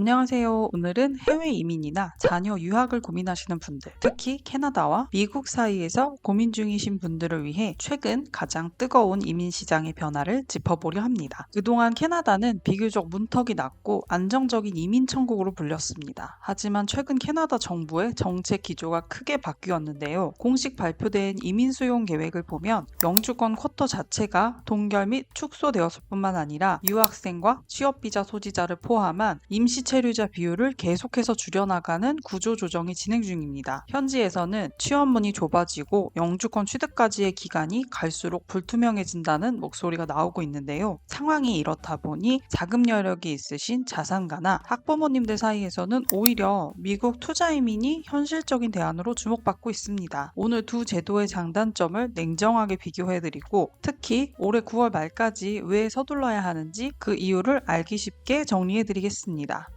안녕하세요. 오늘은 해외 이민이나 자녀 유학을 고민하시는 분들, 특히 캐나다와 미국 사이에서 고민 중이신 분들을 위해 최근 가장 뜨거운 이민 시장의 변화를 짚어보려 합니다. 그동안 캐나다는 비교적 문턱이 낮고 안정적인 이민 천국으로 불렸습니다. 하지만 최근 캐나다 정부의 정책 기조가 크게 바뀌었는데요. 공식 발표된 이민 수용 계획을 보면 영주권 쿼터 자체가 동결 및 축소되었을 뿐만 아니라 유학생과 취업비자 소지자를 포함한 임시 체류자 비율을 계속해서 줄여나가는 구조 조정이 진행 중입니다. 현지에서는 취업문이 좁아지고 영주권 취득까지의 기간이 갈수록 불투명해진다는 목소리가 나오고 있는데요. 상황이 이렇다 보니 자금 여력이 있으신 자산가나 학부모님들 사이에서는 오히려 미국 투자 이민이 현실적인 대안으로 주목받고 있습니다. 오늘 두 제도의 장단점을 냉정하게 비교해드리고 특히 올해 9월 말까지 왜 서둘러야 하는지 그 이유를 알기 쉽게 정리해드리겠습니다.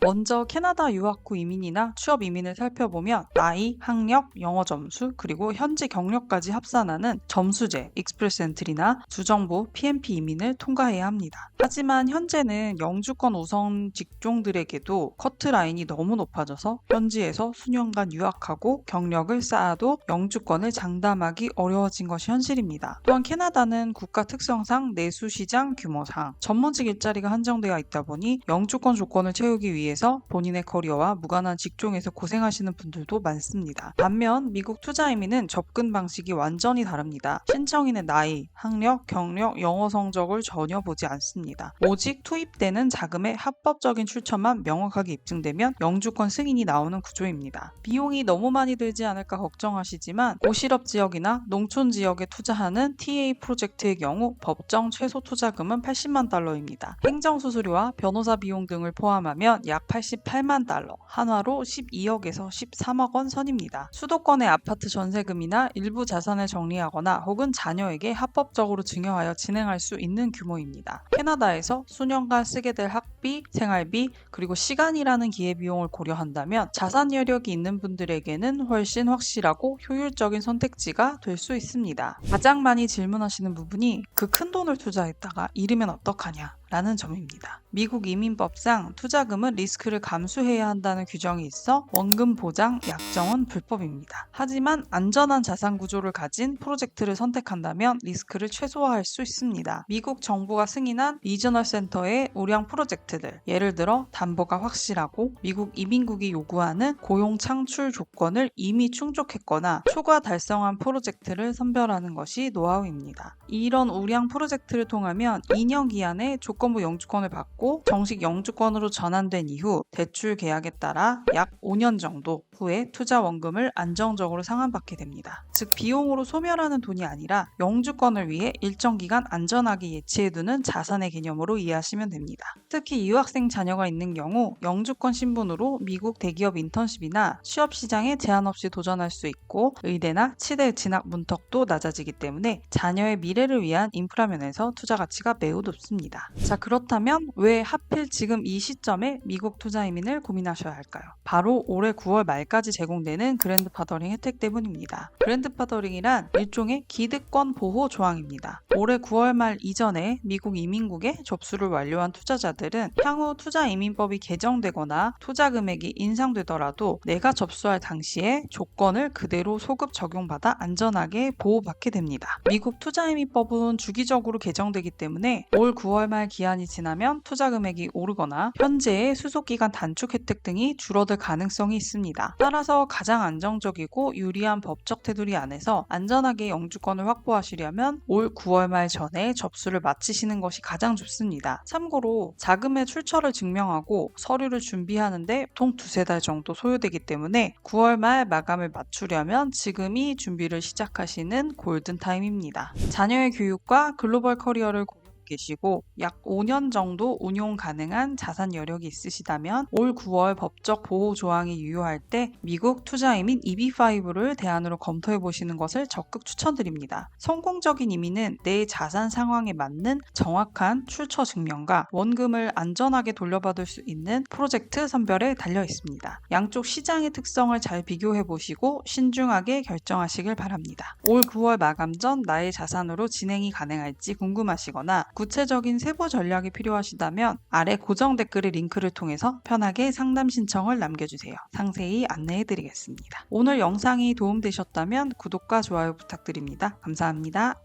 먼저 캐나다 유학 후 이민이나 취업 이민을 살펴보면 나이, 학력, 영어 점수, 그리고 현지 경력까지 합산하는 점수제, 익스프레스 엔트리나 주정부, PMP 이민을 통과해야 합니다. 하지만 현재는 영주권 우선 직종들에게도 커트라인이 너무 높아져서 현지에서 수년간 유학하고 경력을 쌓아도 영주권을 장담하기 어려워진 것이 현실입니다. 또한 캐나다는 국가 특성상 내수시장 규모상 전문직 일자리가 한정되어 있다 보니 영주권 조건을 채우기 위해서 본인의 커리어와 무관한 직종에서 고생하시는 분들도 많습니다. 반면 미국 투자 이민은 접근 방식이 완전히 다릅니다. 신청인의 나이, 학력, 경력, 영어 성적을 전혀 보지 않습니다. 오직 투입되는 자금의 합법적인 출처만 명확하게 입증되면 영주권 승인이 나오는 구조입니다. 비용이 너무 많이 들지 않을까 걱정하시지만 고실업 지역이나 농촌 지역에 투자하는 TA 프로젝트의 경우 법정 최소 투자금은 80만 달러입니다. 행정수수료와 변호사 비용 등을 포함하면 약 88만 달러, 한화로 12억에서 13억 원 선입니다. 수도권의 아파트 전세금이나 일부 자산을 정리하거나 혹은 자녀에게 합법적으로 증여하여 진행할 수 있는 규모입니다. 캐나다에서 수년간 쓰게 될 학비, 생활비, 그리고 시간이라는 기회비용을 고려한다면 자산 여력이 있는 분들에게는 훨씬 확실하고 효율적인 선택지가 될 수 있습니다. 가장 많이 질문하시는 부분이 그 큰 돈을 투자했다가 잃으면 어떡하냐? 라는 점입니다. 미국 이민법상 투자금은 리스크를 감수해야 한다는 규정이 있어 원금 보장, 약정은 불법입니다. 하지만 안전한 자산 구조를 가진 프로젝트를 선택한다면 리스크를 최소화할 수 있습니다. 미국 정부가 승인한 리저널 센터의 우량 프로젝트들, 예를 들어 담보가 확실하고 미국 이민국이 요구하는 고용 창출 조건을 이미 충족했거나 초과 달성한 프로젝트를 선별하는 것이 노하우입니다. 이런 우량 프로젝트를 통하면 2년 기한에 조건부 영주권을 받고 정식 영주권으로 전환된 이후 대출 계약에 따라 약 5년 정도 후에 투자 원금을 안정적으로 상환받게 됩니다. 즉 비용으로 소멸하는 돈이 아니라 영주권을 위해 일정 기간 안전하게 예치해두는 자산의 개념으로 이해하시면 됩니다. 특히 유학생 자녀가 있는 경우 영주권 신분으로 미국 대기업 인턴십이나 취업 시장에 제한 없이 도전할 수 있고 의대나 치대 진학 문턱도 낮아지기 때문에 자녀의 미래를 위한 인프라 면에서 투자 가치가 매우 높습니다. 자, 그렇다면 왜 하필 지금 이 시점에 미국 투자 이민을 고민하셔야 할까요? 바로 올해 9월 말까지 제공되는 그랜드파더링 혜택 때문입니다. 그랜드파더링이란 일종의 기득권 보호 조항입니다. 올해 9월 말 이전에 미국 이민국에 접수를 완료한 투자자들은 향후 투자 이민법이 개정되거나 투자 금액이 인상되더라도 내가 접수할 당시에 조건을 그대로 소급 적용받아 안전하게 보호받게 됩니다. 미국 투자 이민법은 주기적으로 개정되기 때문에 올 9월 말 기한이 지나면 투자 금액이 오르거나 현재의 수속기간 단축 혜택 등이 줄어들 가능성이 있습니다. 따라서 가장 안정적이고 유리한 법적 테두리 안에서 안전하게 영주권을 확보하시려면 올 9월 말 전에 접수를 마치시는 것이 가장 좋습니다. 참고로 자금의 출처를 증명하고 서류를 준비하는데 보통 두세 달 정도 소요되기 때문에 9월 말 마감을 맞추려면 지금이 준비를 시작하시는 골든타임입니다. 자녀의 교육과 글로벌 커리어를 계시고 약 5년 정도 운용 가능한 자산 여력이 있으시다면 올 9월 법적 보호 조항이 유효할 때 미국 투자 이민 EB5를 대안으로 검토해 보시는 것을 적극 추천드립니다. 성공적인 이민은 내 자산 상황에 맞는 정확한 출처 증명과 원금을 안전하게 돌려받을 수 있는 프로젝트 선별에 달려 있습니다. 양쪽 시장의 특성을 잘 비교해 보시고 신중하게 결정하시길 바랍니다. 올 9월 마감 전 나의 자산으로 진행이 가능할지 궁금하시거나 구체적인 세부 전략이 필요하시다면 아래 고정 댓글의 링크를 통해서 편하게 상담 신청을 남겨주세요. 상세히 안내해드리겠습니다. 오늘 영상이 도움되셨다면 구독과 좋아요 부탁드립니다. 감사합니다.